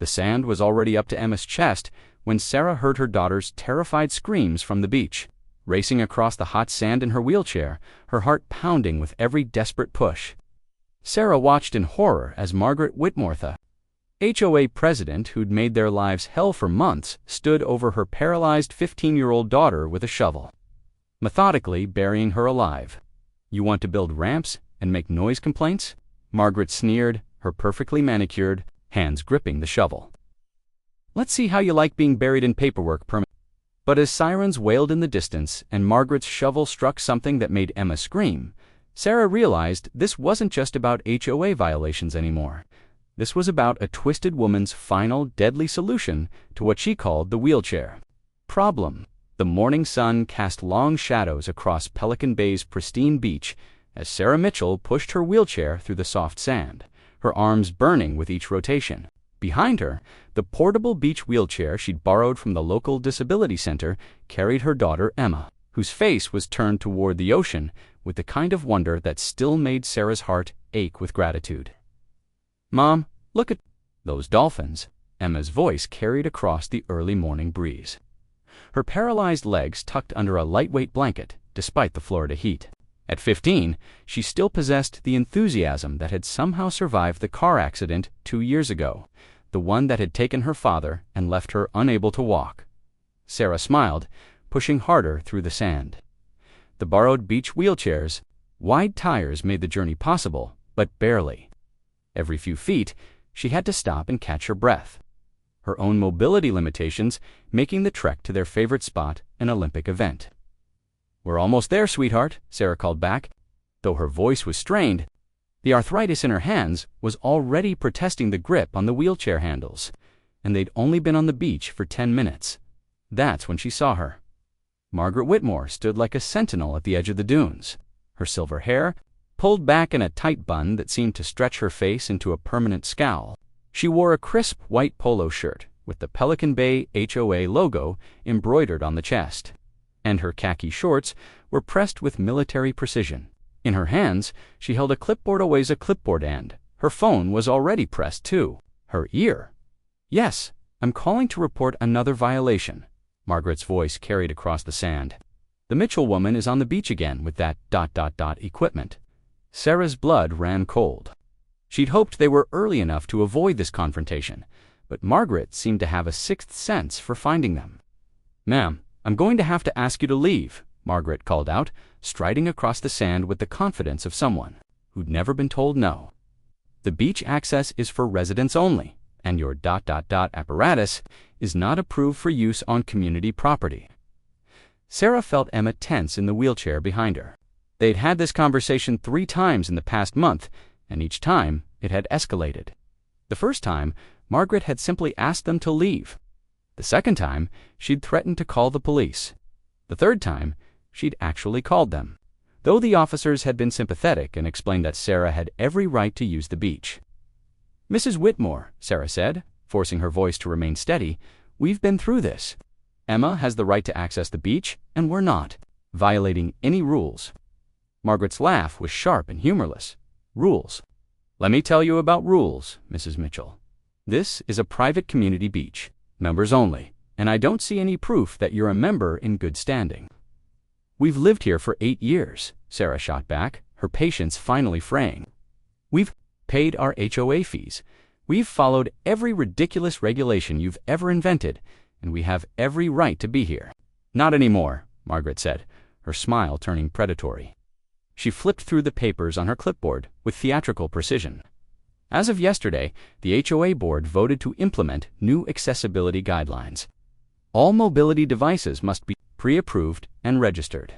The sand was already up to Emma's chest when Sarah heard her daughter's terrified screams from the beach. Racing across the hot sand in her wheelchair, her heart pounding with every desperate push. Sarah watched in horror as Margaret Whitmore, the HOA president who'd made their lives hell for months, stood over her paralyzed 15-year-old daughter with a shovel, methodically burying her alive. "You want to build ramps and make noise complaints?" Margaret sneered, her perfectly manicured hands gripping the shovel. "Let's see how you like being buried in paperwork permanently." But as sirens wailed in the distance and Margaret's shovel struck something that made Emma scream, Sarah realized this wasn't just about HOA violations anymore. This was about a twisted woman's final, deadly solution to what she called the wheelchair problem. The morning sun cast long shadows across Pelican Bay's pristine beach as Sarah Mitchell pushed her wheelchair through the soft sand, her arms burning with each rotation. Behind her, the portable beach wheelchair she'd borrowed from the local disability center carried her daughter Emma, whose face was turned toward the ocean with the kind of wonder that still made Sarah's heart ache with gratitude. "Mom, look at those dolphins," Emma's voice carried across the early morning breeze. Her paralyzed legs tucked under a lightweight blanket, despite the Florida heat. At 15, she still possessed the enthusiasm that had somehow survived the car accident 2 years ago, the one that had taken her father and left her unable to walk. Sarah smiled, pushing harder through the sand. The borrowed beach wheelchair's wide tires made the journey possible, but barely. Every few feet, she had to stop and catch her breath, her own mobility limitations making the trek to their favorite spot an Olympic event. "We're almost there, sweetheart," Sarah called back. Though her voice was strained, the arthritis in her hands was already protesting the grip on the wheelchair handles, and they'd only been on the beach for 10 minutes. That's when she saw her. Margaret Whitmore stood like a sentinel at the edge of the dunes, her silver hair pulled back in a tight bun that seemed to stretch her face into a permanent scowl. She wore a crisp white polo shirt with the Pelican Bay HOA logo embroidered on the chest, and her khaki shorts were pressed with military precision. In her hands, she held a clipboard always a clipboard and her phone was already pressed to her ear. "Yes, I'm calling to report another violation," Margaret's voice carried across the sand. "The Mitchell woman is on the beach again with that ... equipment." Sarah's blood ran cold. She'd hoped they were early enough to avoid this confrontation, but Margaret seemed to have a sixth sense for finding them. "Ma'am, I'm going to have to ask you to leave," Margaret called out, striding across the sand with the confidence of someone who'd never been told no. "The beach access is for residents only, and your ... apparatus is not approved for use on community property." Sarah felt Emma tense in the wheelchair behind her. They'd had this conversation 3 times in the past month, and each time it had escalated. The first time, Margaret had simply asked them to leave. The second time, she'd threatened to call the police. The third time, she'd actually called them, though the officers had been sympathetic and explained that Sarah had every right to use the beach. "Mrs. Whitmore," Sarah said, forcing her voice to remain steady, "we've been through this. Emma has the right to access the beach, and we're not violating any rules." Margaret's laugh was sharp and humorless. "Rules? Let me tell you about rules, Mrs. Mitchell. This is a private community beach, members only, and I don't see any proof that you're a member in good standing." "We've lived here for 8 years, Sarah shot back, her patience finally fraying. "We've paid our HOA fees. We've followed every ridiculous regulation you've ever invented, and we have every right to be here." "Not anymore," Margaret said, her smile turning predatory. She flipped through the papers on her clipboard with theatrical precision. As of yesterday, the HOA board voted to implement new accessibility guidelines. All mobility devices must be pre-approved and registered.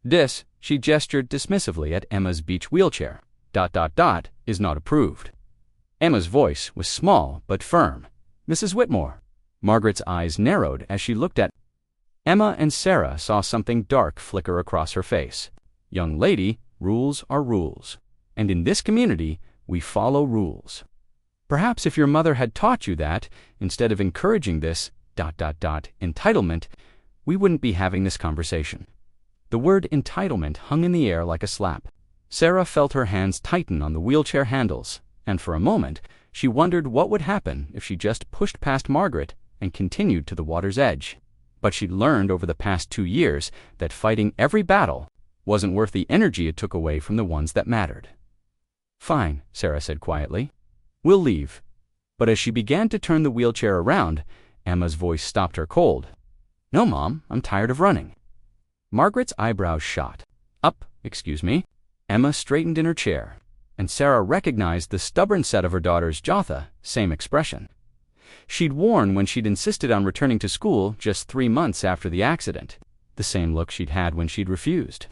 "This," she gestured dismissively at Emma's beach wheelchair, ... is not approved." Emma's voice was small but firm. "Mrs. Whitmore." Margaret's eyes narrowed as she looked at Emma, and Sarah saw something dark flicker across her face. "Young lady, rules are rules. And in this community, we follow rules. Perhaps if your mother had taught you that, instead of encouraging this ... entitlement, we wouldn't be having this conversation." The word entitlement hung in the air like a slap. Sarah felt her hands tighten on the wheelchair handles, and for a moment, She wondered what would happen if she just pushed past Margaret and continued to the water's edge. But she'd learned over the past 2 years that fighting every battle wasn't worth the energy it took away from the ones that mattered. "Fine," Sarah said quietly. "We'll leave." But as she began to turn the wheelchair around, Emma's voice stopped her cold. "No, Mom, I'm tired of running." Margaret's eyebrows shot. "Up, excuse me." Emma straightened in her chair, and Sarah recognized the stubborn set of her daughter's Jotha, same expression. She'd worn when she'd insisted on returning to school just 3 months after the accident, the same look she'd had when she'd refused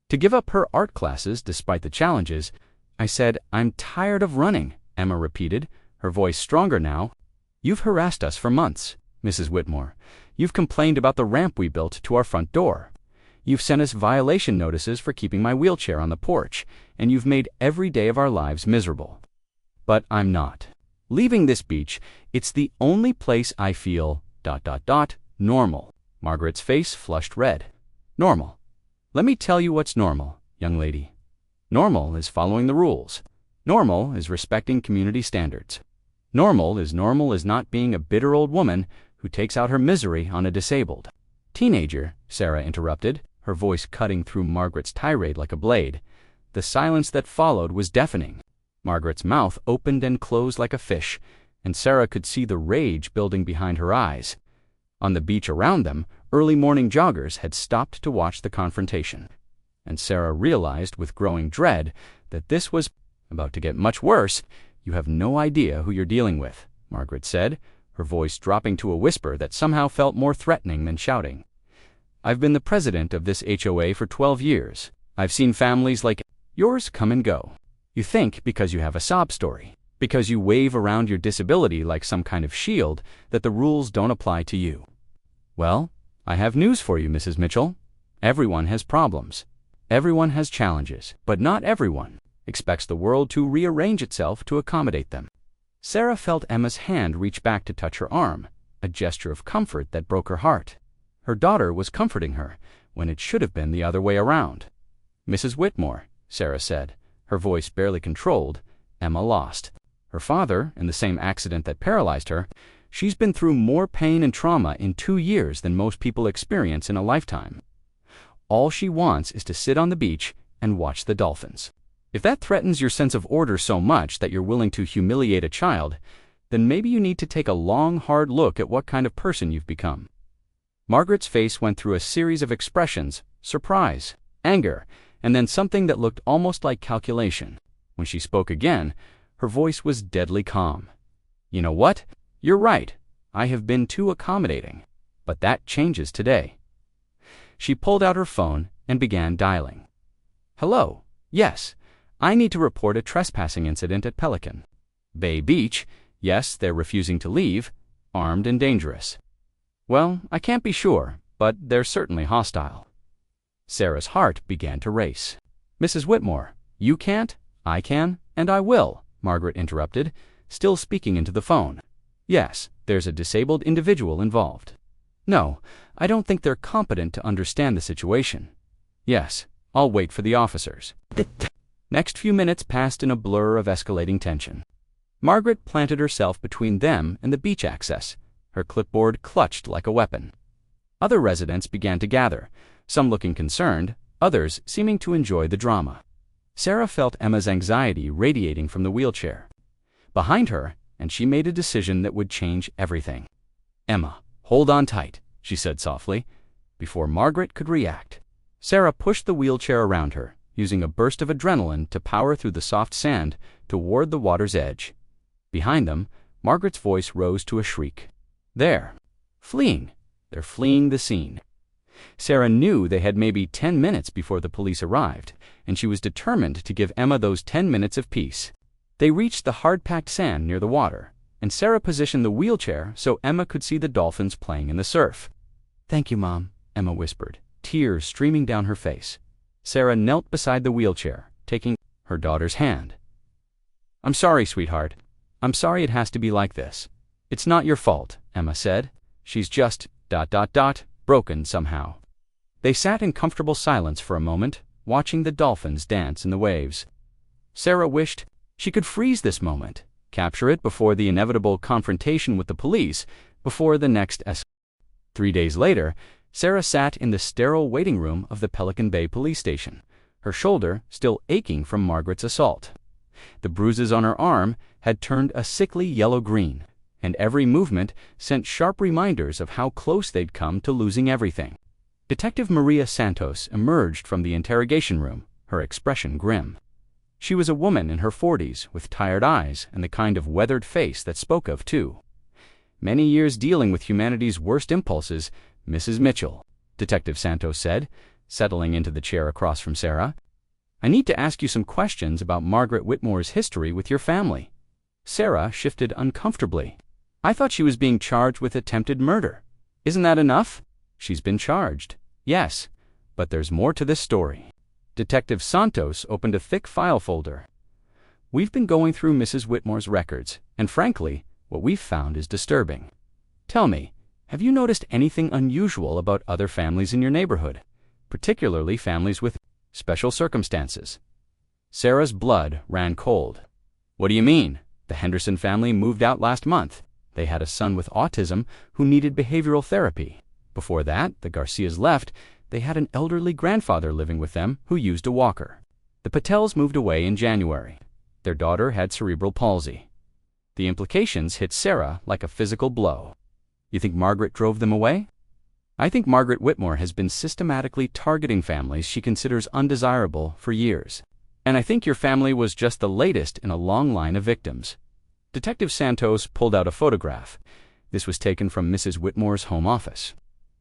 to give up her art classes despite the challenges. "I said, I'm tired of running," Emma repeated, her voice stronger now. "You've harassed us for months, Mrs. Whitmore. You've complained about the ramp we built to our front door. You've sent us violation notices for keeping my wheelchair on the porch, and you've made every day of our lives miserable. But I'm not leaving this beach. It's the only place I feel ... normal." Margaret's face flushed red. "Normal? Let me tell you what's normal, young lady. Normal is following the rules. Normal is respecting community standards. Normal is not being a bitter old woman who takes out her misery on a disabled teenager," Sarah interrupted, her voice cutting through Margaret's tirade like a blade. The silence that followed was deafening. Margaret's mouth opened and closed like a fish, and Sarah could see the rage building behind her eyes. On the beach around them, early morning joggers had stopped to watch the confrontation, and Sarah realized with growing dread that this was about to get much worse. "You have no idea who you're dealing with," Margaret said, her voice dropping to a whisper that somehow felt more threatening than shouting. "I've been the president of this HOA for 12 years. I've seen families like yours come and go. You think because you have a sob story, because you wave around your disability like some kind of shield, that the rules don't apply to you. Well, I have news for you, Mrs. Mitchell. Everyone has problems. Everyone has challenges, but not everyone expects the world to rearrange itself to accommodate them." Sarah felt Emma's hand reach back to touch her arm, a gesture of comfort that broke her heart. Her daughter was comforting her when it should have been the other way around. "Mrs. Whitmore," Sarah said, her voice barely controlled. "Emma lost her father in the same accident that paralyzed her. She's been through more pain and trauma in 2 years than most people experience in a lifetime. All she wants is to sit on the beach and watch the dolphins. If that threatens your sense of order so much that you're willing to humiliate a child, then maybe you need to take a long, hard look at what kind of person you've become." Margaret's face went through a series of expressions: surprise, anger, and then something that looked almost like calculation. When she spoke again, her voice was deadly calm. "You know what? You're right. I have been too accommodating. But that changes today." She pulled out her phone and began dialing. "Hello. Yes. I need to report a trespassing incident at Pelican Bay Beach. Yes, they're refusing to leave, armed and dangerous. Well, I can't be sure, but they're certainly hostile." Sarah's heart began to race. "Mrs. Whitmore, you can't, I can, and I will," Margaret interrupted, still speaking into the phone. "Yes, there's a disabled individual involved. No, I don't think they're competent to understand the situation. Yes, I'll wait for the officers." Next few minutes passed in a blur of escalating tension. Margaret planted herself between them and the beach access, her clipboard clutched like a weapon. Other residents began to gather, some looking concerned, others seeming to enjoy the drama. Sarah felt Emma's anxiety radiating from the wheelchair behind her, and she made a decision that would change everything. "Emma, hold on tight," she said softly, before Margaret could react. Sarah pushed the wheelchair around her, using a burst of adrenaline to power through the soft sand toward the water's edge. Behind them, Margaret's voice rose to a shriek. "They're fleeing. They're fleeing the scene." Sarah knew they had maybe 10 minutes before the police arrived, and she was determined to give Emma those 10 minutes of peace. They reached the hard-packed sand near the water, and Sarah positioned the wheelchair so Emma could see the dolphins playing in the surf. "Thank you, Mom," Emma whispered, tears streaming down her face. Sarah knelt beside the wheelchair, taking her daughter's hand. "I'm sorry, sweetheart. I'm sorry it has to be like this. It's not your fault," Emma said. "She's just ... broken somehow." They sat in comfortable silence for a moment, watching the dolphins dance in the waves. Sarah wished she could freeze this moment capture it before the inevitable confrontation with the police, before the next escalation. 3 days later, Sarah sat in the sterile waiting room of the Pelican Bay police station, her shoulder still aching from Margaret's assault. The bruises on her arm had turned a sickly yellow-green, and every movement sent sharp reminders of how close they'd come to losing everything. Detective Maria Santos emerged from the interrogation room, her expression grim. She was a woman in her 40s with tired eyes and the kind of weathered face that spoke of, too. Many years dealing with humanity's worst impulses, Mrs. Mitchell, Detective Santos said, settling into the chair across from Sarah. I need to ask you some questions about Margaret Whitmore's history with your family. Sarah shifted uncomfortably. I thought she was being charged with attempted murder. Isn't that enough? She's been charged. Yes, but there's more to this story. Detective Santos opened a thick file folder. We've been going through Mrs. Whitmore's records, and frankly, what we've found is disturbing. Tell me, have you noticed anything unusual about other families in your neighborhood, particularly families with special circumstances? Sarah's blood ran cold. What do you mean? The Henderson family moved out last month. They had a son with autism who needed behavioral therapy. Before that, the Garcias left. They had an elderly grandfather living with them who used a walker. The Patels moved away in January. Their daughter had cerebral palsy. The implications hit Sarah like a physical blow. You think Margaret drove them away? I think Margaret Whitmore has been systematically targeting families she considers undesirable for years. And I think your family was just the latest in a long line of victims. Detective Santos pulled out a photograph. This was taken from Mrs. Whitmore's home office.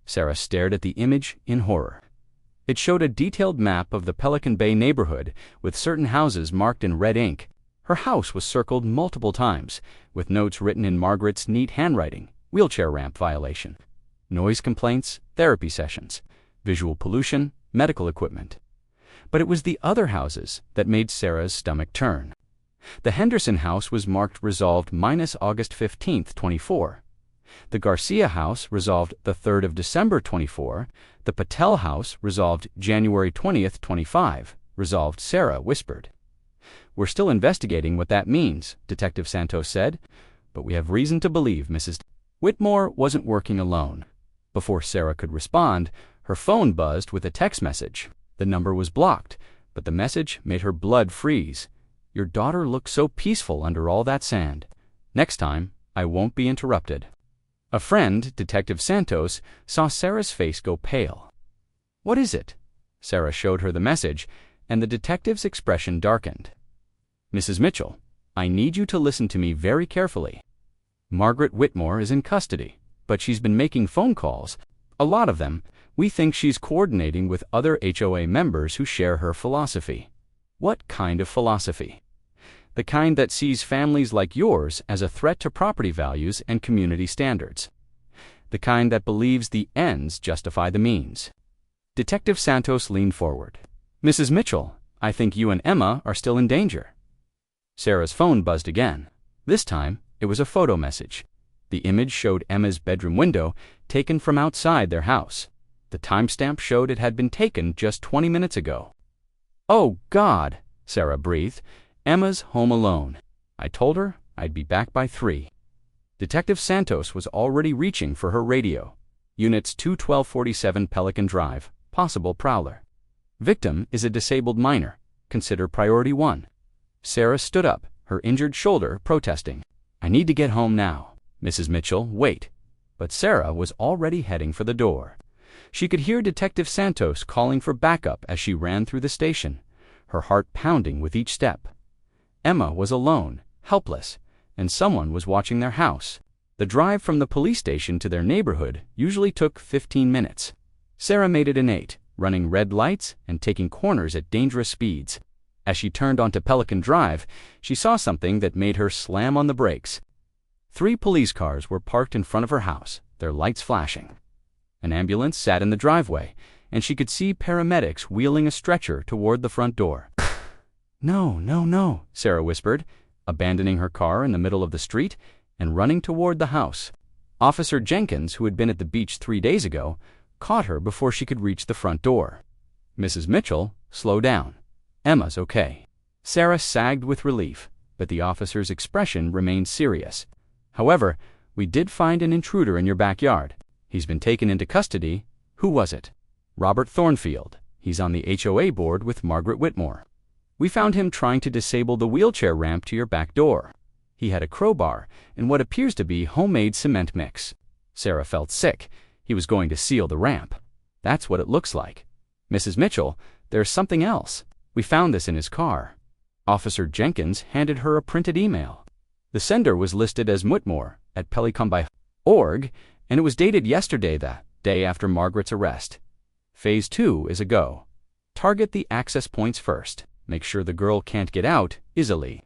Sarah stared at the image in horror. It showed a detailed map of the Pelican Bay neighborhood with certain houses marked in red ink. Her house was circled multiple times, with notes written in Margaret's neat handwriting: wheelchair ramp violation, noise complaints, therapy sessions, visual pollution, medical equipment. But it was the other houses that made Sarah's stomach turn. The Henderson house was marked resolved - August 15th, 24. The Garcia house resolved the 3rd of December 24. The Patel house resolved January 20th, 25. Resolved, Sarah whispered. We're still investigating what that means, Detective Santos said, but we have reason to believe Mrs. Whitmore wasn't working alone. Before Sarah could respond, her phone buzzed with a text message. The number was blocked, but the message made her blood freeze. Your daughter looked so peaceful under all that sand. Next time, I won't be interrupted. A friend, Detective Santos, saw Sarah's face go pale. What is it? Sarah showed her the message, and the detective's expression darkened. Mrs. Mitchell, I need you to listen to me very carefully. Margaret Whitmore is in custody, but she's been making phone calls. A lot of them. We think she's coordinating with other HOA members who share her philosophy. What kind of philosophy? The kind that sees families like yours as a threat to property values and community standards. The kind that believes the ends justify the means. Detective Santos leaned forward. Mrs. Mitchell, I think you and Emma are still in danger. Sarah's phone buzzed again. This time, it was a photo message. The image showed Emma's bedroom window, taken from outside their house. The timestamp showed it had been taken just 20 minutes ago. Oh, God, Sarah breathed. Emma's home alone. I told her I'd be back by 3. Detective Santos was already reaching for her radio. Units 21247 Pelican Drive, possible prowler. Victim is a disabled minor. Consider priority 1. Sarah stood up, her injured shoulder protesting. I need to get home now. Mrs. Mitchell, wait. But Sarah was already heading for the door. She could hear Detective Santos calling for backup as she ran through the station, her heart pounding with each step. Emma was alone, helpless, and someone was watching their house. The drive from the police station to their neighborhood usually took 15 minutes. Sarah made it in 8, running red lights and taking corners at dangerous speeds. As she turned onto Pelican Drive, she saw something that made her slam on the brakes. 3 police cars were parked in front of her house, their lights flashing. An ambulance sat in the driveway, and she could see paramedics wheeling a stretcher toward the front door. No, no, no, Sarah whispered, abandoning her car in the middle of the street and running toward the house. Officer Jenkins, who had been at the beach 3 days ago, caught her before she could reach the front door. Mrs. Mitchell, slow down. Emma's okay. Sarah sagged with relief, but the officer's expression remained serious. "However, we did find an intruder in your backyard. He's been taken into custody." "Who was it?" "Robert Thornfield. He's on the HOA board with Margaret Whitmore. We found him trying to disable the wheelchair ramp to your back door. He had a crowbar and what appears to be homemade cement mix." Sarah felt sick. He was going to seal the ramp. "That's what it looks like. Mrs. Mitchell, there's something else. We found this in his car." Officer Jenkins handed her a printed email. The sender was listed as Whitmore at Pelicomby.org, and it was dated yesterday, the day after Margaret's arrest. Phase 2 is a go. Target the access points first. Make sure the girl can't get out easily.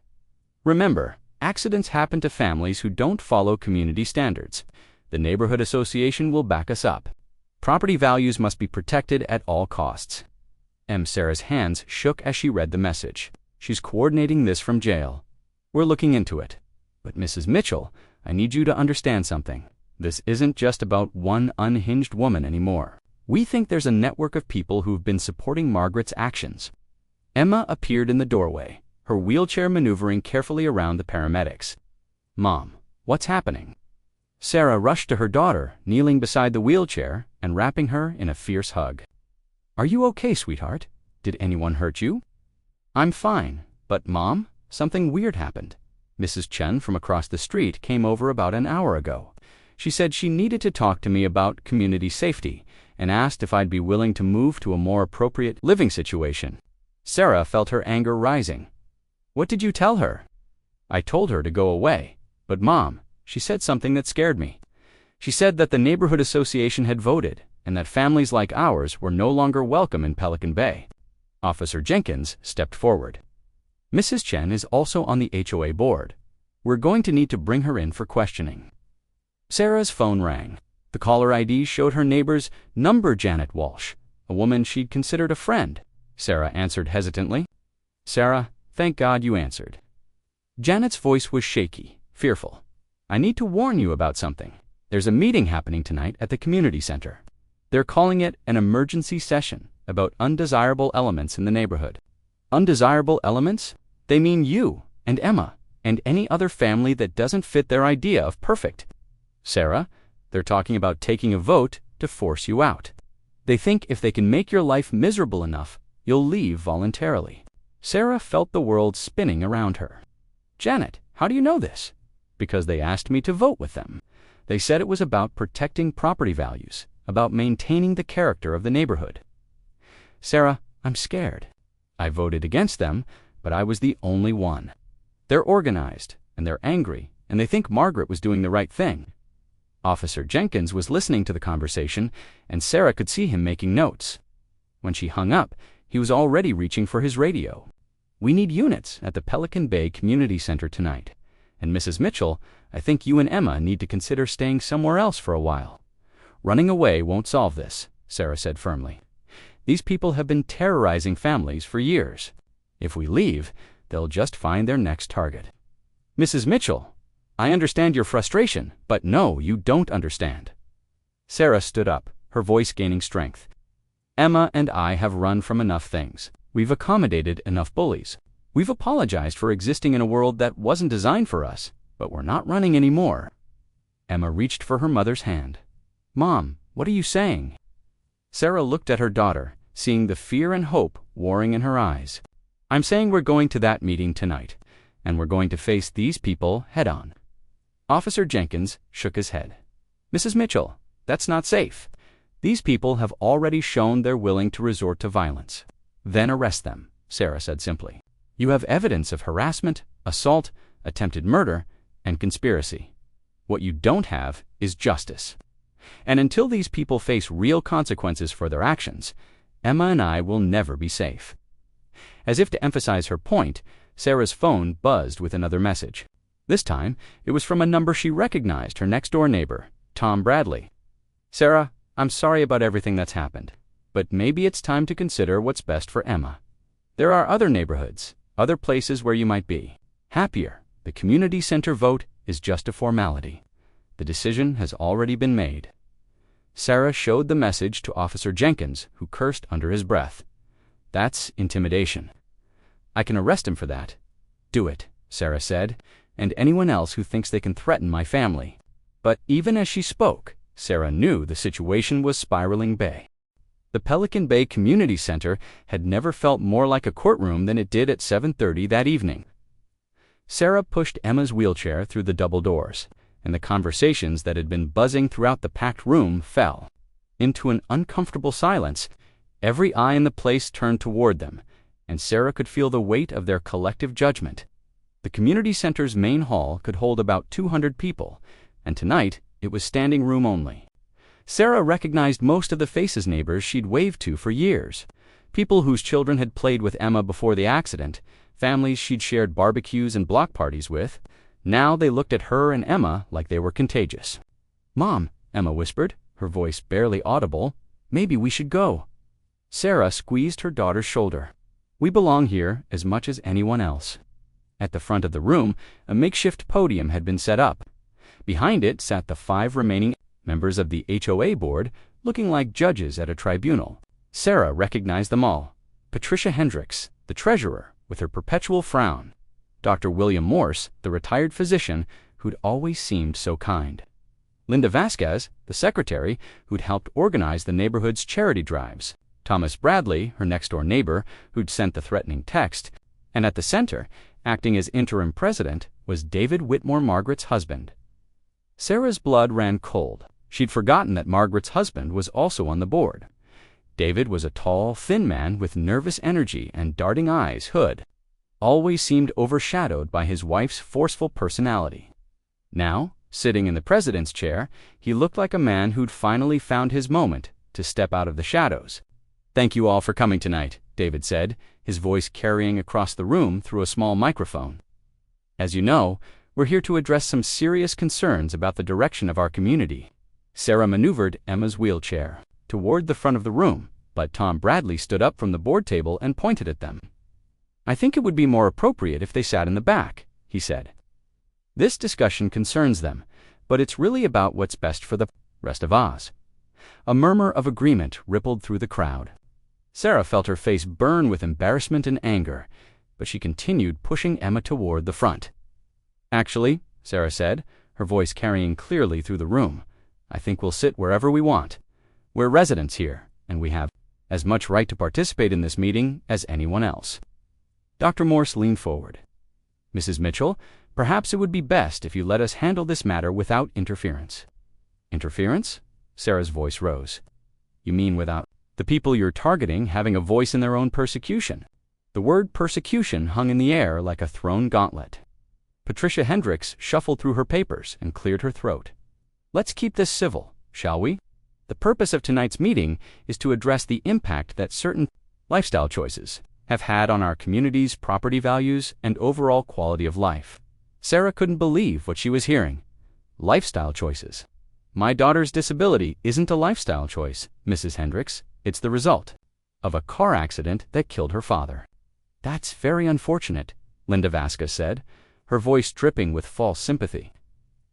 Remember, accidents happen to families who don't follow community standards. The neighborhood association will back us up. Property values must be protected at all costs. Sarah's hands shook as she read the message. "She's coordinating this from jail. We're looking into it. But Mrs. Mitchell, I need you to understand something. This isn't just about one unhinged woman anymore. We think there's a network of people who've been supporting Margaret's actions." Emma appeared in the doorway, her wheelchair maneuvering carefully around the paramedics. "Mom, what's happening?" Sarah rushed to her daughter, kneeling beside the wheelchair and wrapping her in a fierce hug. "Are you okay, sweetheart? Did anyone hurt you?" "I'm fine, but Mom, something weird happened. Mrs. Chen from across the street came over about an hour ago. She said she needed to talk to me about community safety and asked if I'd be willing to move to a more appropriate living situation." Sarah felt her anger rising. "What did you tell her?" "I told her to go away. But Mom, she said something that scared me. She said that the neighborhood association had voted and that families like ours were no longer welcome in Pelican Bay." Officer Jenkins stepped forward. "Mrs. Chen is also on the HOA board. We're going to need to bring her in for questioning." Sarah's phone rang. The caller ID showed her neighbor's number, Janet Walsh, a woman she'd considered a friend. Sarah answered hesitantly. "Sarah, thank God you answered." Janet's voice was shaky, fearful. "I need to warn you about something. There's a meeting happening tonight at the community center. They're calling it an emergency session about undesirable elements in the neighborhood." "Undesirable elements?" "They mean you and Emma and any other family that doesn't fit their idea of perfect." "Sarah, they're talking about taking a vote to force you out. They think if they can make your life miserable enough, you'll leave voluntarily." Sarah felt the world spinning around her. "Janet, how do you know this?" "Because they asked me to vote with them. They said it was about protecting property values, about maintaining the character of the neighborhood." "Sarah, I'm scared. I voted against them, but I was the only one. They're organized, and they're angry, and they think Margaret was doing the right thing." Officer Jenkins was listening to the conversation, and Sarah could see him making notes. When she hung up, he was already reaching for his radio. "We need units at the Pelican Bay Community Center tonight. And Mrs. Mitchell, I think you and Emma need to consider staying somewhere else for a while." "Running away won't solve this," Sarah said firmly. "These people have been terrorizing families for years. If we leave, they'll just find their next target." "Mrs. Mitchell, I understand your frustration, but no, you don't understand." Sarah stood up, her voice gaining strength. "Emma and I have run from enough things. We've accommodated enough bullies. We've apologized for existing in a world that wasn't designed for us, but we're not running anymore." Emma reached for her mother's hand. "Mom, what are you saying?" Sarah looked at her daughter, seeing the fear and hope warring in her eyes. "I'm saying we're going to that meeting tonight, and we're going to face these people head on." Officer Jenkins shook his head. "Mrs. Mitchell, that's not safe. These people have already shown they're willing to resort to violence." "Then arrest them," Sarah said simply. "You have evidence of harassment, assault, attempted murder, and conspiracy. What you don't have is justice. And until these people face real consequences for their actions, Emma and I will never be safe." As if to emphasize her point, Sarah's phone buzzed with another message. This time, it was from a number she recognized, her next-door neighbor, Tom Bradley. "Sarah, I'm sorry about everything that's happened, but maybe it's time to consider what's best for Emma. There are other neighborhoods, other places where you might be happier. The community center vote is just a formality. The decision has already been made." Sarah showed the message to Officer Jenkins, who cursed under his breath. "That's intimidation. I can arrest him for that." "Do it," Sarah said, "and anyone else who thinks they can threaten my family." But even as she spoke, Sarah knew the situation was spiraling bay. The Pelican Bay Community Center had never felt more like a courtroom than it did at 7:30 that evening. Sarah pushed Emma's wheelchair through the double doors, and the conversations that had been buzzing throughout the packed room fell into an uncomfortable silence. Every eye in the place turned toward them, and Sarah could feel the weight of their collective judgment. The community center's main hall could hold about 200 people, and tonight it was standing room only. Sarah recognized most of the faces neighbors she'd waved to for years, people whose children had played with Emma before the accident, families she'd shared barbecues and block parties with. Now they looked at her and Emma like they were contagious. "Mom," Emma whispered, her voice barely audible, "maybe we should go." Sarah squeezed her daughter's shoulder. "We belong here as much as anyone else." At the front of the room, a makeshift podium had been set up. Behind it sat the 5 remaining members of the HOA board, looking like judges at a tribunal. Sarah recognized them all. Patricia Hendricks, the treasurer, with her perpetual frown. Dr. William Morse, the retired physician who'd always seemed so kind. Linda Vasquez, the secretary who'd helped organize the neighborhood's charity drives. Thomas Bradley, her next-door neighbor, who'd sent the threatening text. And at the center, acting as interim president, was David Whitmore, Margaret's husband. Sarah's blood ran cold. She'd forgotten that Margaret's husband was also on the board. David was a tall, thin man with nervous energy and darting eyes who'd always seemed overshadowed by his wife's forceful personality. Now, sitting in the president's chair, he looked like a man who'd finally found his moment to step out of the shadows. "Thank you all for coming tonight," David said, his voice carrying across the room through a small microphone. "As you know, we're here to address some serious concerns about the direction of our community." Sarah maneuvered Emma's wheelchair toward the front of the room, but Tom Bradley stood up from the board table and pointed at them. "I think it would be more appropriate if they sat in the back," he said. "This discussion concerns them, but it's really about what's best for the rest of Oz." A murmur of agreement rippled through the crowd. Sarah felt her face burn with embarrassment and anger, but she continued pushing Emma toward the front. "Actually," Sarah said, her voice carrying clearly through the room, "I think we'll sit wherever we want. We're residents here, and we have as much right to participate in this meeting as anyone else." Dr. Morse leaned forward. "Mrs. Mitchell, perhaps it would be best if you let us handle this matter without interference." "Interference?" Sarah's voice rose. "You mean without the people you're targeting having a voice in their own persecution?" The word persecution hung in the air like a thrown gauntlet. Patricia Hendricks shuffled through her papers and cleared her throat. "Let's keep this civil, shall we? The purpose of tonight's meeting is to address the impact that certain lifestyle choices have had on our community's property values and overall quality of life." Sarah couldn't believe what she was hearing. Lifestyle choices. "My daughter's disability isn't a lifestyle choice, Mrs. Hendricks. It's the result of a car accident that killed her father." "That's very unfortunate," Linda Vasquez said, her voice dripping with false sympathy.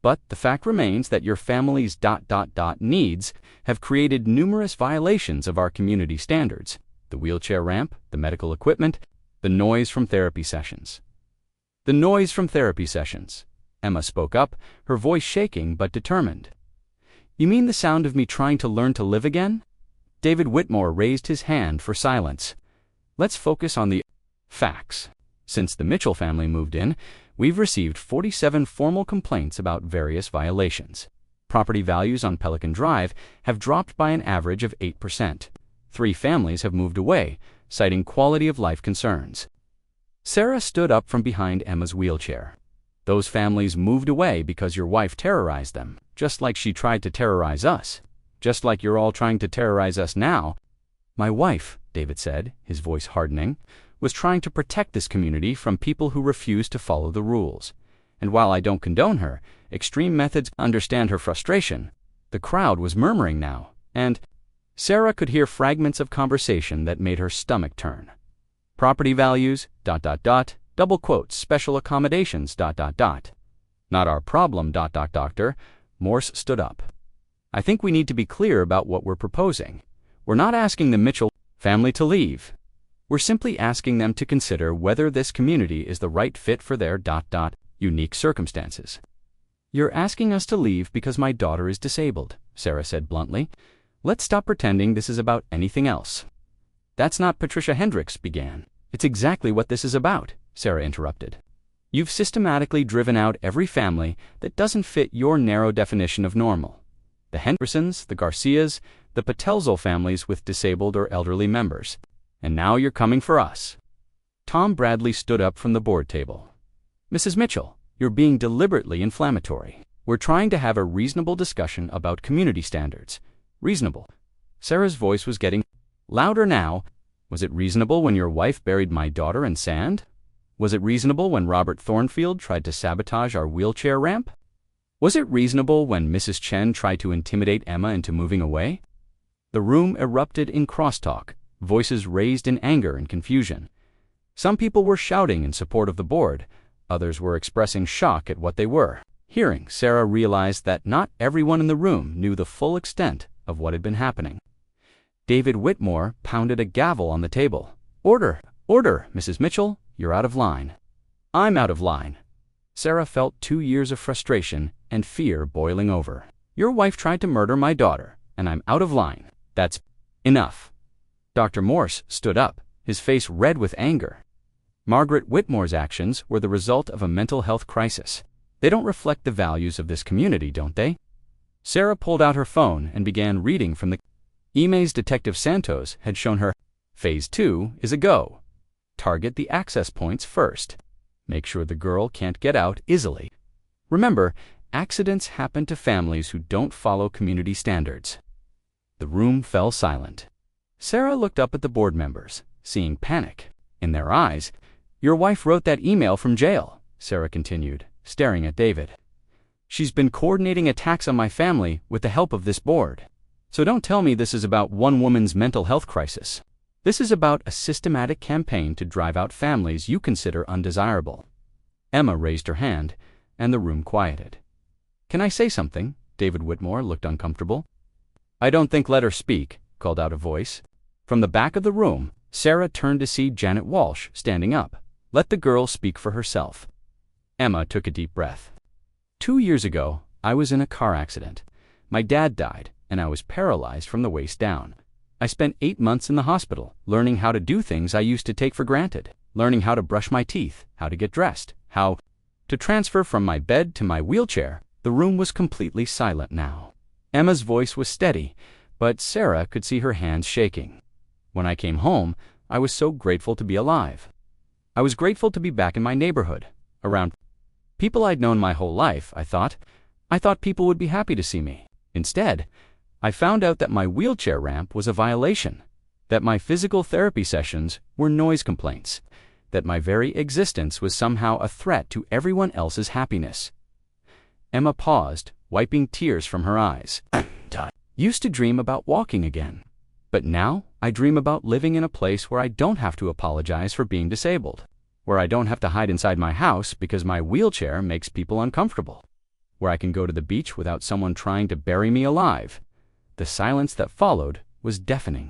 "But the fact remains that your family's ... needs have created numerous violations of our community standards. The wheelchair ramp, the medical equipment, the noise from therapy sessions." "The noise from therapy sessions," Emma spoke up, her voice shaking but determined. "You mean the sound of me trying to learn to live again?" David Whitmore raised his hand for silence. "Let's focus on the facts. Since the Mitchell family moved in, we've received 47 formal complaints about various violations. Property values on Pelican Drive have dropped by an average of 8%. 3 families have moved away, citing quality of life concerns." Sarah stood up from behind Emma's wheelchair. "Those families moved away because your wife terrorized them, just like she tried to terrorize us. Just like you're all trying to terrorize us now." "My wife," David said, his voice hardening, "was trying to protect this community from people who refuse to follow the rules. And while I don't condone her extreme methods, understand her frustration." The crowd was murmuring now, and Sarah could hear fragments of conversation that made her stomach turn. "Property values, ... double quotes, special accommodations, ... Not our problem, ... Doctor." Morse stood up. "I think we need to be clear about what we're proposing. We're not asking the Mitchell family to leave. We're simply asking them to consider whether this community is the right fit for their unique circumstances. You're asking us to leave because my daughter is disabled, Sarah said bluntly. Let's stop pretending this is about anything else. That's not Patricia Hendricks began. It's exactly what this is about, Sarah interrupted. You've systematically driven out every family that doesn't fit your narrow definition of normal. The Hendersons, the Garcias, the Patelzel families with disabled or elderly members. And now you're coming for us. Tom Bradley stood up from the board table. Mrs. Mitchell, you're being deliberately inflammatory. We're trying to have a reasonable discussion about community standards. Reasonable. Sarah's voice was getting louder now. Was it reasonable when your wife buried my daughter in sand? Was it reasonable when Robert Thornfield tried to sabotage our wheelchair ramp? Was it reasonable when Mrs. Chen tried to intimidate Emma into moving away? The room erupted in crosstalk, voices raised in anger and confusion. Some people were shouting in support of the board, others were expressing shock at what they were hearing. Sarah realized that not everyone in the room knew the full extent of what had been happening. David Whitmore pounded a gavel on the table. Order! Order, Mrs. Mitchell! You're out of line. I'm out of line. Sarah felt 2 years of frustration and fear boiling over. Your wife tried to murder my daughter, and I'm out of line. That's enough. Dr. Morse stood up, his face red with anger. Margaret Whitmore's actions were the result of a mental health crisis. They don't reflect the values of this community, don't they? Sarah pulled out her phone and began reading from the emails. Detective Santos had shown her. Phase 2 is a go. Target the access points first. Make sure the girl can't get out easily. Remember, accidents happen to families who don't follow community standards. The room fell silent. Sarah looked up at the board members, seeing panic in their eyes. Your wife wrote that email from jail, Sarah continued, staring at David. She's been coordinating attacks on my family with the help of this board. So don't tell me this is about one woman's mental health crisis. This is about a systematic campaign to drive out families you consider undesirable. Emma raised her hand, and the room quieted. Can I say something? David Whitmore looked uncomfortable. I don't think let her speak, called out a voice. From the back of the room, Sarah turned to see Janet Walsh standing up. Let the girl speak for herself. Emma took a deep breath. 2 years ago, I was in a car accident. My dad died, and I was paralyzed from the waist down. I spent 8 months in the hospital, learning how to do things I used to take for granted, learning how to brush my teeth, how to get dressed, how to transfer from my bed to my wheelchair. The room was completely silent now. Emma's voice was steady, but Sarah could see her hands shaking. When I came home, I was so grateful to be alive. I was grateful to be back in my neighborhood, around people I'd known my whole life. I thought people would be happy to see me. Instead, I found out that my wheelchair ramp was a violation, that my physical therapy sessions were noise complaints, that my very existence was somehow a threat to everyone else's happiness. Emma paused, wiping tears from her eyes. Used to dream about walking again, but now I dream about living in a place where I don't have to apologize for being disabled, where I don't have to hide inside my house because my wheelchair makes people uncomfortable, where I can go to the beach without someone trying to bury me alive. The silence that followed was deafening.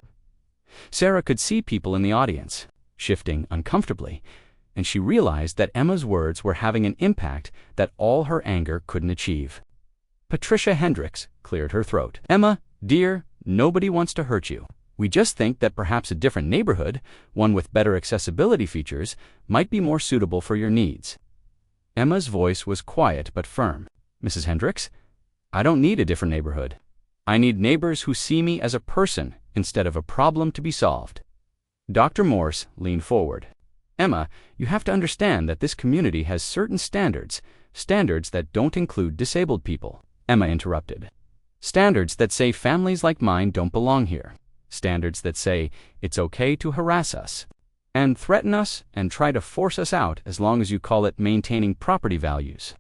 Sarah could see people in the audience, shifting uncomfortably, and she realized that Emma's words were having an impact that all her anger couldn't achieve. Patricia Hendricks cleared her throat. Emma, dear, nobody wants to hurt you. We just think that perhaps a different neighborhood, one with better accessibility features, might be more suitable for your needs. Emma's voice was quiet but firm. Mrs. Hendricks, I don't need a different neighborhood. I need neighbors who see me as a person instead of a problem to be solved. Dr. Morse leaned forward. Emma, you have to understand that this community has certain standards that don't include disabled people. Emma interrupted. Standards that say families like mine don't belong here. Standards that say it's okay to harass us and threaten us and try to force us out as long as you call it maintaining property values.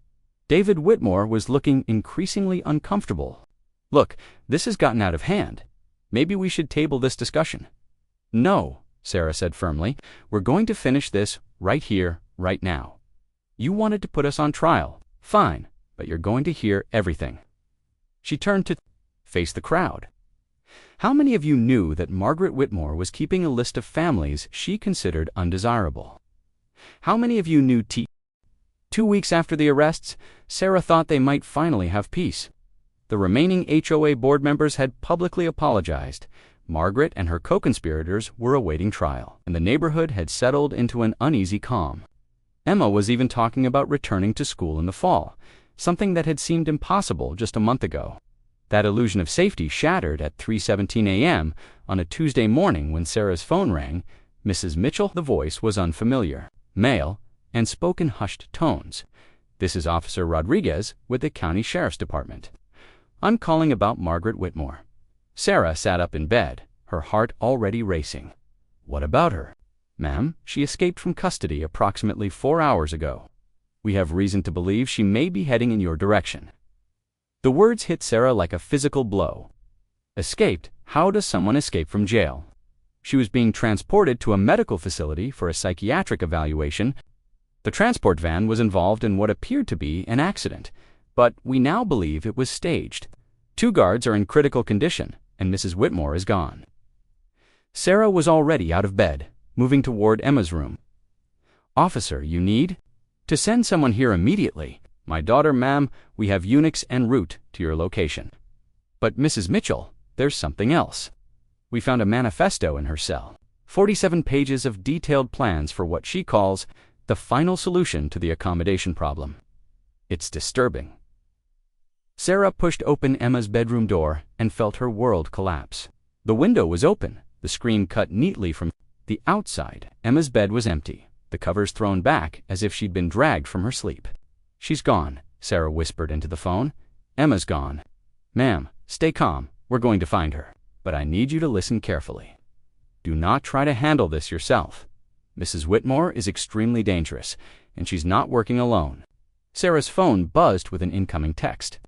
David Whitmore was looking increasingly uncomfortable. Look, this has gotten out of hand. Maybe we should table this discussion. No, Sarah said firmly. We're going to finish this right here, right now. You wanted to put us on trial. Fine, but you're going to hear everything. She turned to face the crowd. How many of you knew that Margaret Whitmore was keeping a list of families she considered undesirable? How many of you knew 2 weeks after the arrests, Sarah thought they might finally have peace? The remaining HOA board members had publicly apologized. Margaret and her co-conspirators were awaiting trial, and the neighborhood had settled into an uneasy calm. Emma was even talking about returning to school in the fall, something that had seemed impossible just a month ago. That illusion of safety shattered at 3:17 a.m. on a Tuesday morning when Sarah's phone rang. Mrs. Mitchell, the voice was unfamiliar, male, and spoke in hushed tones. "This is Officer Rodriguez with the County Sheriff's Department. I'm calling about Margaret Whitmore." Sarah sat up in bed, her heart already racing. "What about her?" "Ma'am, she escaped from custody approximately 4 hours ago. We have reason to believe she may be heading in your direction." The words hit Sarah like a physical blow. Escaped? How does someone escape from jail? She was being transported to a medical facility for a psychiatric evaluation. The transport van was involved in what appeared to be an accident, but we now believe it was staged. 2 guards are in critical condition, and Mrs. Whitmore is gone. Sarah was already out of bed, moving toward Emma's room. "Officer, you need to send someone here immediately." "My daughter, ma'am, we have eunuchs en route to your location." "But Mrs. Mitchell, there's something else." "We found a manifesto in her cell. 47 pages of detailed plans for what she calls the final solution to the accommodation problem. It's disturbing." Sarah pushed open Emma's bedroom door and felt her world collapse. The window was open, the screen cut neatly from the outside. Emma's bed was empty, the covers thrown back as if she'd been dragged from her sleep. "She's gone," Sarah whispered into the phone. "Emma's gone." "Ma'am, stay calm. We're going to find her. But I need you to listen carefully. Do not try to handle this yourself. Mrs. Whitmore is extremely dangerous, and she's not working alone." Sarah's phone buzzed with an incoming text.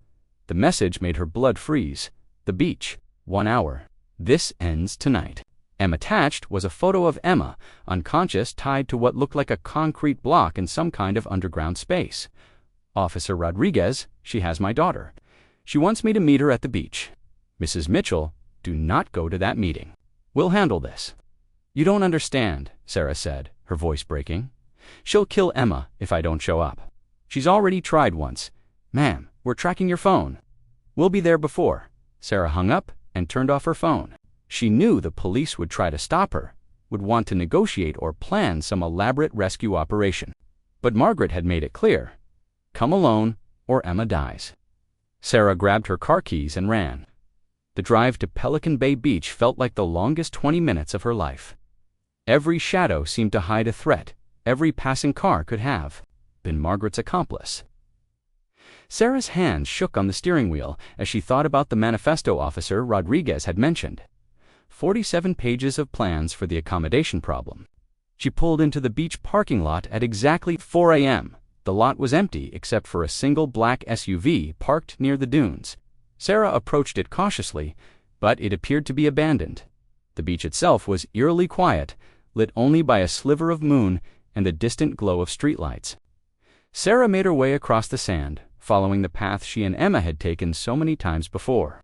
The message made her blood freeze. "The beach. 1 hour. This ends tonight." Attached was a photo of Emma, unconscious, tied to what looked like a concrete block in some kind of underground space. "Officer Rodriguez, she has my daughter. She wants me to meet her at the beach." "Mrs. Mitchell, do not go to that meeting. We'll handle this." "You don't understand," Sarah said, her voice breaking. "She'll kill Emma if I don't show up. She's already tried once." "Ma'am, we're tracking your phone." "We'll be there before." Sarah hung up and turned off her phone. She knew the police would try to stop her, would want to negotiate or plan some elaborate rescue operation. But Margaret had made it clear: come alone or Emma dies. Sarah grabbed her car keys and ran. The drive to Pelican Bay Beach felt like the longest 20 minutes of her life. Every shadow seemed to hide a threat. Every passing car could have been Margaret's accomplice. Sarah's hands shook on the steering wheel as she thought about the manifesto Officer Rodriguez had mentioned. 47 pages of plans for the accommodation problem. She pulled into the beach parking lot at exactly 4 a.m. The lot was empty except for a single black SUV parked near the dunes. Sarah approached it cautiously, but it appeared to be abandoned. The beach itself was eerily quiet, lit only by a sliver of moon and the distant glow of streetlights. Sarah made her way across the sand, following the path she and Emma had taken so many times before.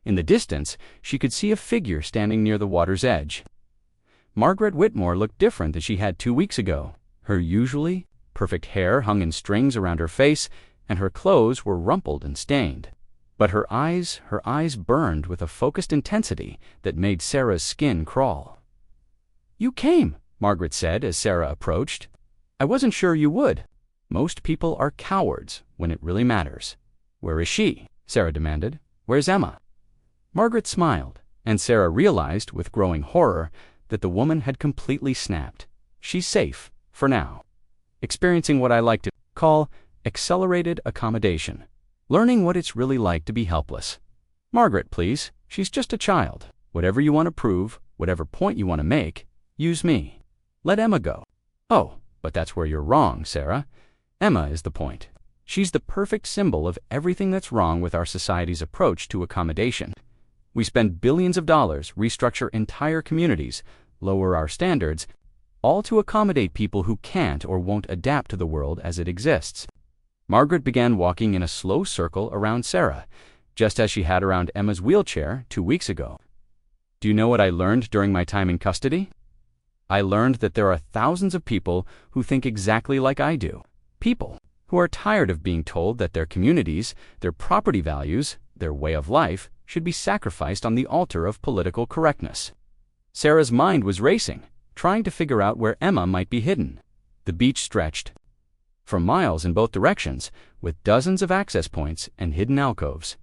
In the distance, she could see a figure standing near the water's edge. Margaret Whitmore looked different than she had 2 weeks ago. Her usually perfect hair hung in strings around her face, and her clothes were rumpled and stained. But her eyes burned with a focused intensity that made Sarah's skin crawl. "You came," Margaret said as Sarah approached. "I wasn't sure you would." Most people are cowards when it really matters. "Where is she?" Sarah demanded. "Where's Emma?" Margaret smiled, and Sarah realized with growing horror that the woman had completely snapped. "She's safe, for now. Experiencing what I like to call accelerated accommodation. Learning what it's really like to be helpless." "Margaret, please. She's just a child. Whatever you want to prove, whatever point you want to make, use me. Let Emma go." "Oh, but that's where you're wrong, Sarah. Emma is the point. She's the perfect symbol of everything that's wrong with our society's approach to accommodation. We spend billions of dollars, restructure entire communities, lower our standards, all to accommodate people who can't or won't adapt to the world as it exists." Margaret began walking in a slow circle around Sarah, just as she had around Emma's wheelchair 2 weeks ago. Do you know what I learned during my time in custody? I learned that there are thousands of people who think exactly like I do. People who are tired of being told that their communities, their property values, their way of life should be sacrificed on the altar of political correctness. Sarah's mind was racing, trying to figure out where Emma might be hidden. The beach stretched for miles in both directions, with dozens of access points and hidden alcoves.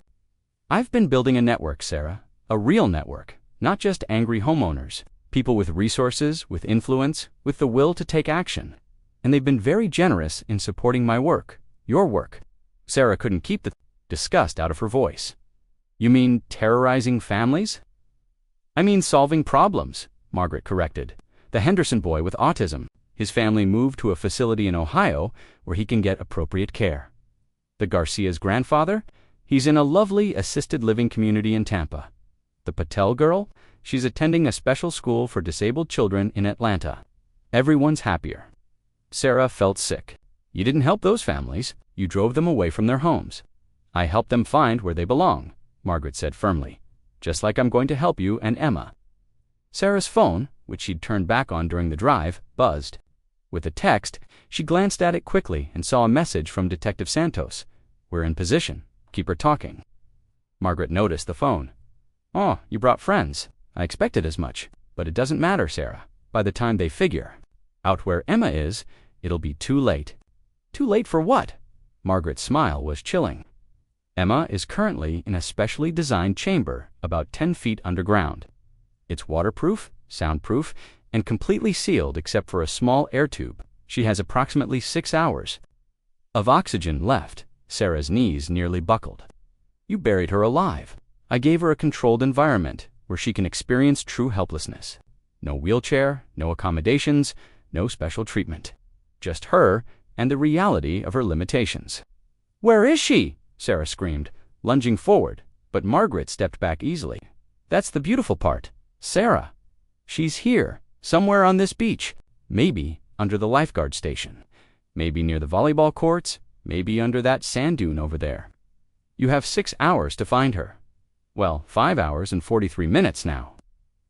I've been building a network, Sarah, a real network, not just angry homeowners, people with resources, with influence, with the will to take action. And they've been very generous in supporting my work, your work. Sarah couldn't keep the disgust out of her voice. You mean terrorizing families? I mean solving problems, Margaret corrected. The Henderson boy with autism, his family moved to a facility in Ohio where he can get appropriate care. The Garcia's grandfather, he's in a lovely assisted living community in Tampa. The Patel girl, she's attending a special school for disabled children in Atlanta. Everyone's happier. Sarah felt sick. You didn't help those families. You drove them away from their homes. I helped them find where they belong, Margaret said firmly, just like I'm going to help you and Emma. Sarah's phone, which she'd turned back on during the drive, buzzed. With a text, she glanced at it quickly and saw a message from Detective Santos. We're in position. Keep her talking. Margaret noticed the phone. Oh, you brought friends. I expected as much. But it doesn't matter, Sarah. By the time they figure out where Emma is, it'll be too late. Too late for what? Margaret's smile was chilling. Emma is currently in a specially designed chamber about 10 feet underground. It's waterproof, soundproof, and completely sealed except for a small air tube. She has approximately 6 hours of oxygen left. Sarah's knees nearly buckled. You buried her alive. I gave her a controlled environment where she can experience true helplessness. No wheelchair, no accommodations, no special treatment. Just her and the reality of her limitations. Where is she? Sarah screamed, lunging forward, but Margaret stepped back easily. That's the beautiful part. Sarah. She's here, somewhere on this beach. Maybe under the lifeguard station. Maybe near the volleyball courts. Maybe under that sand dune over there. You have 6 hours to find her. Well, 5 hours and 43 minutes now.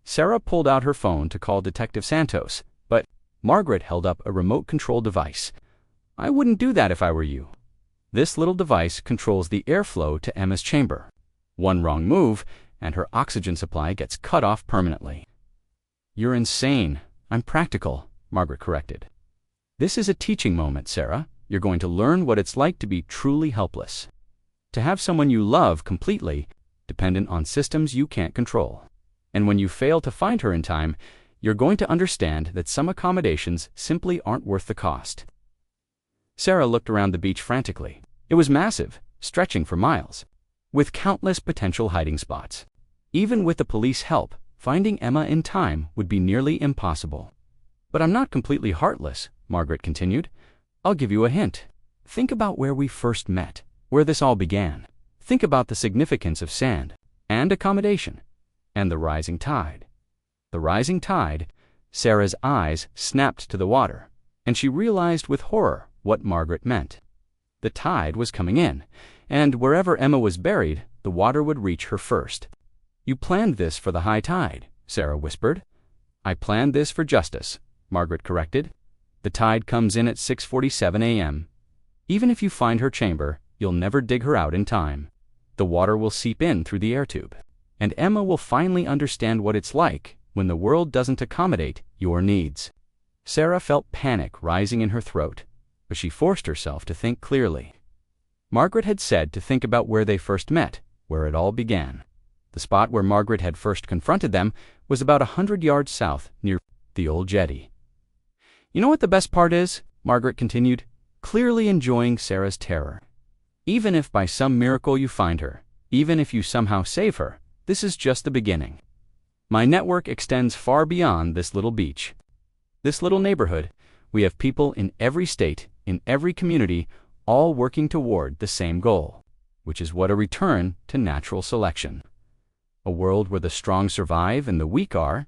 Sarah pulled out her phone to call Detective Santos, but Margaret held up a remote control device. I wouldn't do that if I were you. This little device controls the airflow to Emma's chamber. One wrong move, and her oxygen supply gets cut off permanently. You're insane. I'm practical, Margaret corrected. This is a teaching moment, Sarah. You're going to learn what it's like to be truly helpless. To have someone you love completely dependent on systems you can't control. And when you fail to find her in time, you're going to understand that some accommodations simply aren't worth the cost. Sarah looked around the beach frantically. It was massive, stretching for miles, with countless potential hiding spots. Even with the police help, finding Emma in time would be nearly impossible. But I'm not completely heartless, Margaret continued. I'll give you a hint. Think about where we first met, where this all began. Think about the significance of sand, and accommodation, and the rising tide. The rising tide, Sarah's eyes snapped to the water, and she realized with horror what Margaret meant. The tide was coming in, and wherever Emma was buried, the water would reach her first. You planned this for the high tide, Sarah whispered. I planned this for justice, Margaret corrected. The tide comes in at 6:47 a.m. Even if you find her chamber, you'll never dig her out in time. The water will seep in through the air tube, and Emma will finally understand what it's like when the world doesn't accommodate your needs. Sarah felt panic rising in her throat, but she forced herself to think clearly. Margaret had said to think about where they first met, where it all began. The spot where Margaret had first confronted them was about 100 yards south, near the old jetty. You know what the best part is? Margaret continued, clearly enjoying Sarah's terror. Even if by some miracle you find her, even if you somehow save her, this is just the beginning. My network extends far beyond this little beach. This little neighborhood, we have people in every state, in every community, all working toward the same goal, which is what a return to natural selection. A world where the strong survive and the weak are,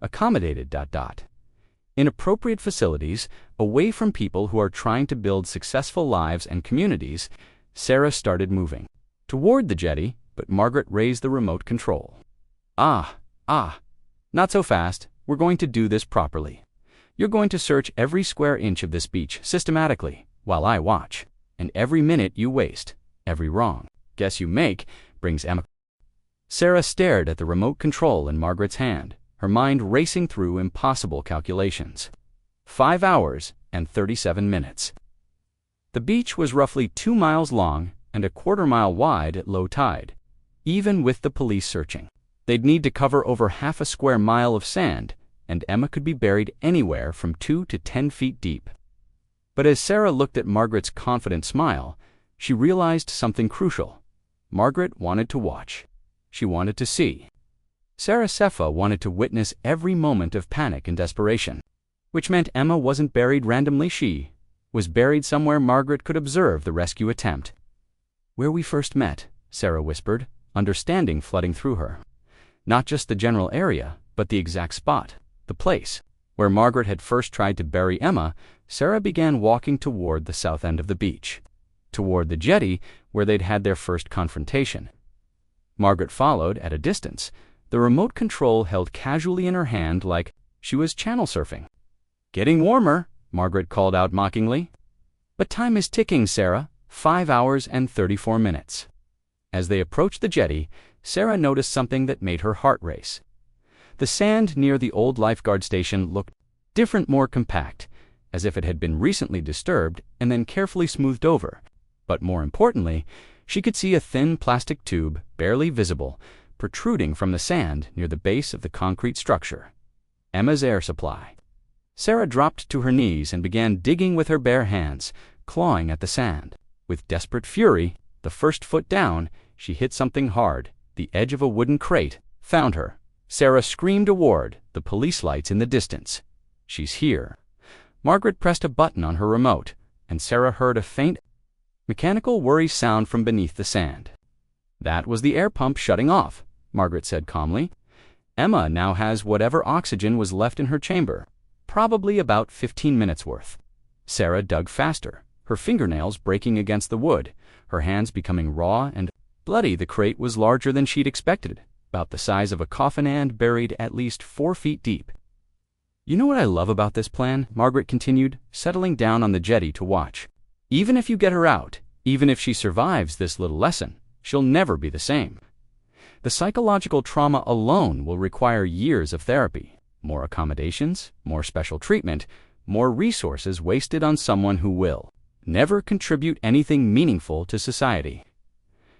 accommodated, in appropriate facilities, away from people who are trying to build successful lives and communities. Sarah started moving toward the jetty, but Margaret raised the remote control. Ah, not so fast. We're going to do this properly. You're going to search every square inch of this beach systematically while I watch, and every minute you waste, every wrong guess you make, brings Emma. Sarah stared at the remote control in Margaret's hand, her mind racing through impossible calculations. 5 hours and 37 minutes. The beach was roughly 2 miles long and a quarter-mile wide at low tide. Even with the police searching, they'd need to cover over half a square mile of sand, and Emma could be buried anywhere from 2 to 10 feet deep. But as Sarah looked at Margaret's confident smile, she realized something crucial. Margaret wanted to watch. She wanted to see. Sarah Sefa wanted to witness every moment of panic and desperation, which meant Emma wasn't buried randomly. She was buried somewhere Margaret could observe the rescue attempt. "Where we first met," Sarah whispered, understanding flooding through her. Not just the general area, but the exact spot, the place. Where Margaret had first tried to bury Emma, Sarah began walking toward the south end of the beach, toward the jetty where they'd had their first confrontation. Margaret followed at a distance, the remote control held casually in her hand like she was channel surfing. "Getting warmer," Margaret called out mockingly. "But time is ticking, Sarah. 5 hours and 34 minutes. As they approached the jetty, Sarah noticed something that made her heart race. The sand near the old lifeguard station looked different, more compact, as if it had been recently disturbed and then carefully smoothed over. But more importantly, she could see a thin plastic tube, barely visible, protruding from the sand near the base of the concrete structure. Emma's air supply. Sarah dropped to her knees and began digging with her bare hands, clawing at the sand. With desperate fury, the first foot down, she hit something hard. The edge of a wooden crate found her. Sarah screamed a word, the police lights in the distance. "She's here." Margaret pressed a button on her remote, and Sarah heard a faint, mechanical whirry sound from beneath the sand. "That was the air pump shutting off," Margaret said calmly. "Emma now has whatever oxygen was left in her chamber, probably about 15 minutes worth." Sarah dug faster, her fingernails breaking against the wood, her hands becoming raw and bloody. The crate was larger than she'd expected, about the size of a coffin and buried at least 4 feet deep. "You know what I love about this plan?" Margaret continued, settling down on the jetty to watch. "Even if you get her out, even if she survives this little lesson, she'll never be the same. The psychological trauma alone will require years of therapy, more accommodations, more special treatment, more resources wasted on someone who will never contribute anything meaningful to society."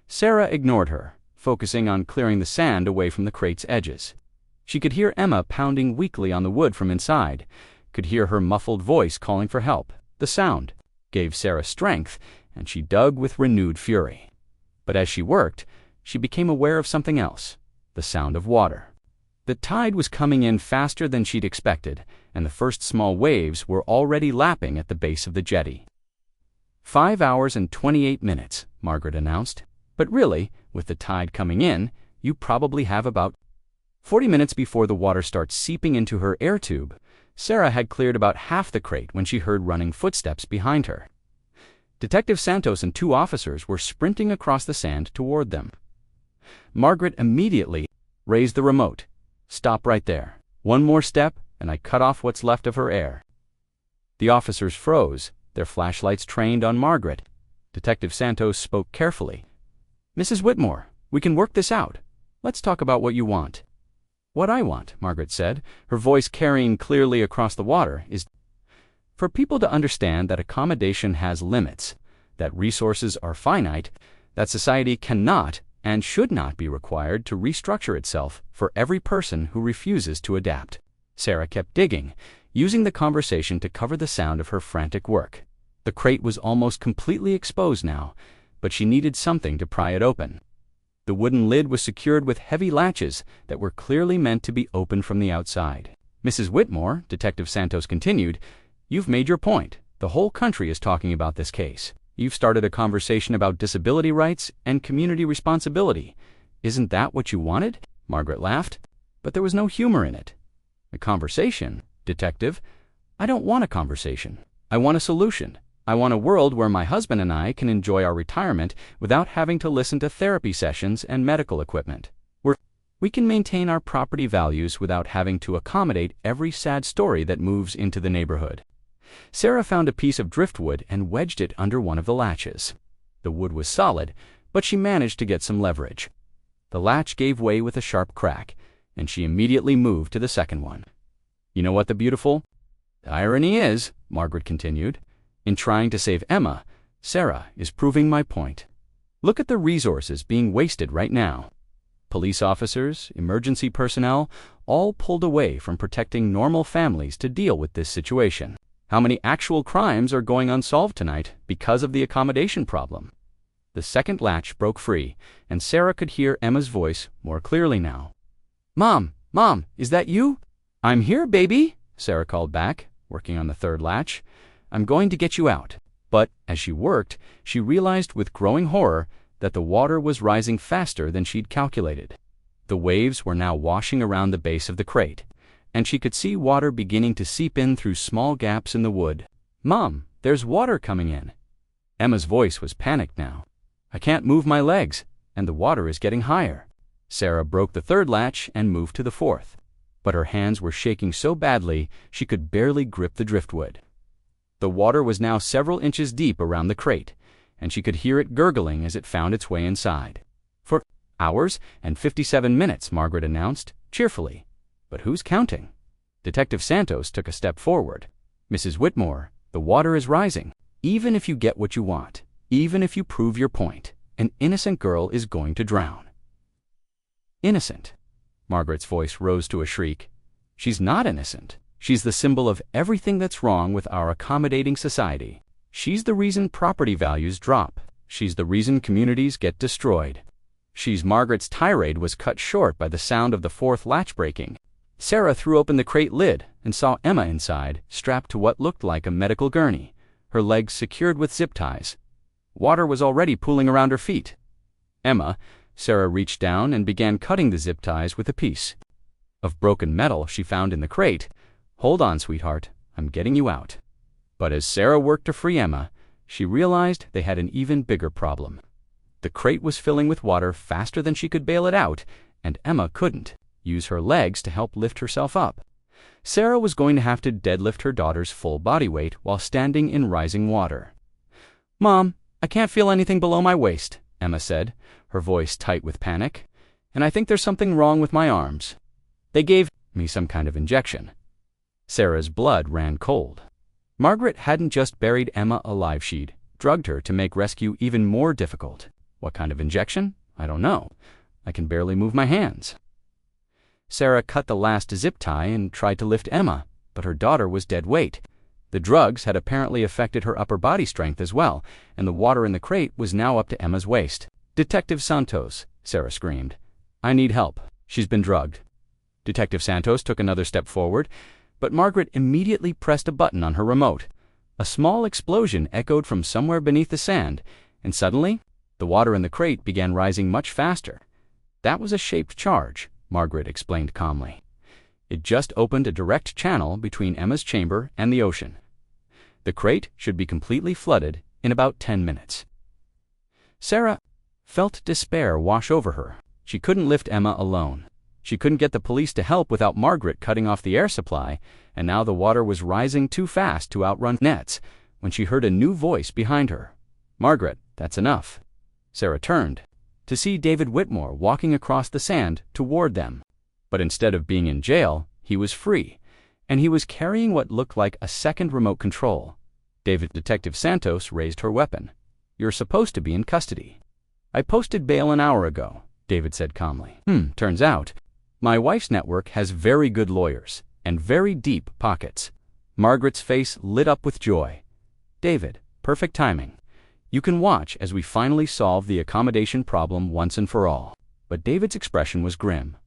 Sarah ignored her, focusing on clearing the sand away from the crate's edges. She could hear Emma pounding weakly on the wood from inside, could hear her muffled voice calling for help. The sound gave Sarah strength, and she dug with renewed fury. But as she worked, she became aware of something else, the sound of water. The tide was coming in faster than she'd expected, and the first small waves were already lapping at the base of the jetty. 5 hours and 28 minutes, Margaret announced. "But really, with the tide coming in, you probably have about 40 minutes before the water starts seeping into her air tube." Sarah had cleared about half the crate when she heard running footsteps behind her. Detective Santos and 2 officers were sprinting across the sand toward them. Margaret immediately raised the remote. "Stop right there. One more step, and I cut off what's left of her air." The officers froze, their flashlights trained on Margaret. Detective Santos spoke carefully. "Mrs. Whitmore, we can work this out. Let's talk about what you want." "What I want," Margaret said, her voice carrying clearly across the water, "is for people to understand that accommodation has limits, that resources are finite, that society cannot and should not be required to restructure itself for every person who refuses to adapt." Sarah kept digging, using the conversation to cover the sound of her frantic work. The crate was almost completely exposed now, but she needed something to pry it open. The wooden lid was secured with heavy latches that were clearly meant to be opened from the outside. "Mrs. Whitmore," Detective Santos continued, "you've made your point. The whole country is talking about this case. You've started a conversation about disability rights and community responsibility. Isn't that what you wanted?" Margaret laughed, but there was no humor in it. "A conversation, Detective? I don't want a conversation. I want a solution. I want a world where my husband and I can enjoy our retirement without having to listen to therapy sessions and medical equipment. We can maintain our property values without having to accommodate every sad story that moves into the neighborhood. Sarah found a piece of driftwood and wedged it under one of the latches. The wood was solid, but she managed to get some leverage. The latch gave way with a sharp crack, and she immediately moved to the second one. You know what the beautiful irony is, Margaret continued. In trying to save Emma, Sarah is proving my point. Look at the resources being wasted right now. Police officers, emergency personnel, all pulled away from protecting normal families to deal with this situation. How many actual crimes are going unsolved tonight because of the accommodation problem? The second latch broke free, and Sarah could hear Emma's voice more clearly now. Mom, is that you? I'm here, baby, Sarah called back, working on the third latch. I'm going to get you out. But as she worked, she realized with growing horror that the water was rising faster than she'd calculated. The waves were now washing around the base of the crate, and she could see water beginning to seep in through small gaps in the wood. Mom, there's water coming in. Emma's voice was panicked now. I can't move my legs, and the water is getting higher. Sarah broke the third latch and moved to the fourth, but her hands were shaking so badly she could barely grip the driftwood. The water was now several inches deep around the crate, and she could hear it gurgling as it found its way inside. For hours and 57 minutes, Margaret announced, cheerfully. But who's counting? Detective Santos took a step forward. Mrs. Whitmore, the water is rising. Even if you get what you want, even if you prove your point, an innocent girl is going to drown. Innocent. Margaret's voice rose to a shriek. She's not innocent. She's the symbol of everything that's wrong with our accommodating society. She's the reason property values drop. She's the reason communities get destroyed. Margaret's tirade was cut short by the sound of the fourth latch breaking. Sarah threw open the crate lid and saw Emma inside, strapped to what looked like a medical gurney, her legs secured with zip ties. Water was already pooling around her feet. Emma, Sarah reached down and began cutting the zip ties with a piece of broken metal she found in the crate. Hold on, sweetheart, I'm getting you out. But as Sarah worked to free Emma, she realized they had an even bigger problem. The crate was filling with water faster than she could bail it out, and Emma couldn't use her legs to help lift herself up. Sarah was going to have to deadlift her daughter's full body weight while standing in rising water. Mom, I can't feel anything below my waist, Emma said, her voice tight with panic, and I think there's something wrong with my arms. They gave me some kind of injection. Sarah's blood ran cold. Margaret hadn't just buried Emma alive, she'd drugged her to make rescue even more difficult. What kind of injection? I don't know. I can barely move my hands. Sarah cut the last zip tie and tried to lift Emma, but her daughter was dead weight. The drugs had apparently affected her upper body strength as well, and the water in the crate was now up to Emma's waist. Detective Santos, Sarah screamed. I need help. She's been drugged. Detective Santos took another step forward, but Margaret immediately pressed a button on her remote. A small explosion echoed from somewhere beneath the sand, and suddenly, the water in the crate began rising much faster. That was a shaped charge, Margaret explained calmly. It just opened a direct channel between Emma's chamber and the ocean. The crate should be completely flooded in about 10 minutes. Sarah felt despair wash over her. She couldn't lift Emma alone. She couldn't get the police to help without Margaret cutting off the air supply, and now the water was rising too fast to outrun nets when she heard a new voice behind her. Margaret, that's enough. Sarah turned to see David Whitmore walking across the sand toward them. But instead of being in jail, he was free, and he was carrying what looked like a second remote control. Detective Santos raised her weapon. You're supposed to be in custody. I posted bail an hour ago, David said calmly. Turns out, my wife's network has very good lawyers and very deep pockets. Margaret's face lit up with joy. David, perfect timing. You can watch as we finally solve the accommodation problem once and for all. But David's expression was grim.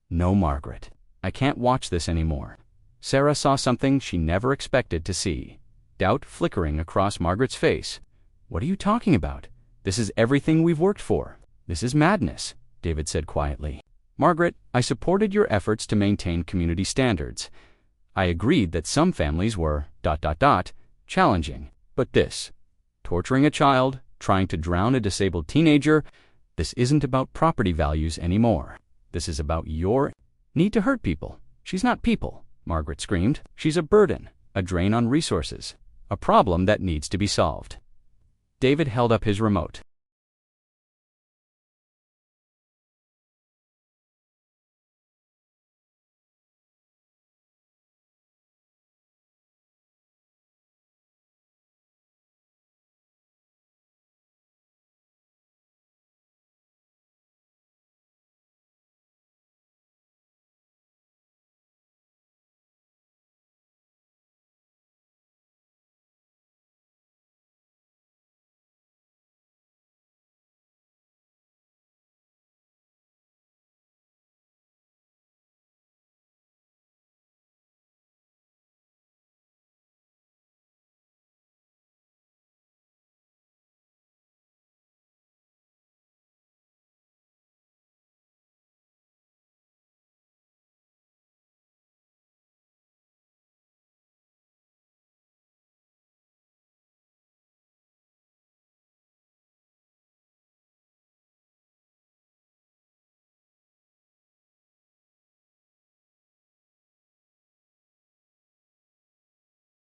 No, Margaret. I can't watch this anymore. Sarah saw something she never expected to see. Doubt flickering across Margaret's face. What are you talking about? This is everything we've worked for. This is madness, David said quietly. Margaret, I supported your efforts to maintain community standards. I agreed that some families were ... challenging. But this, torturing a child, trying to drown a disabled teenager, this isn't about property values anymore. This is about your need to hurt people. She's not people, Margaret screamed. She's a burden, a drain on resources, a problem that needs to be solved. David held up his remote.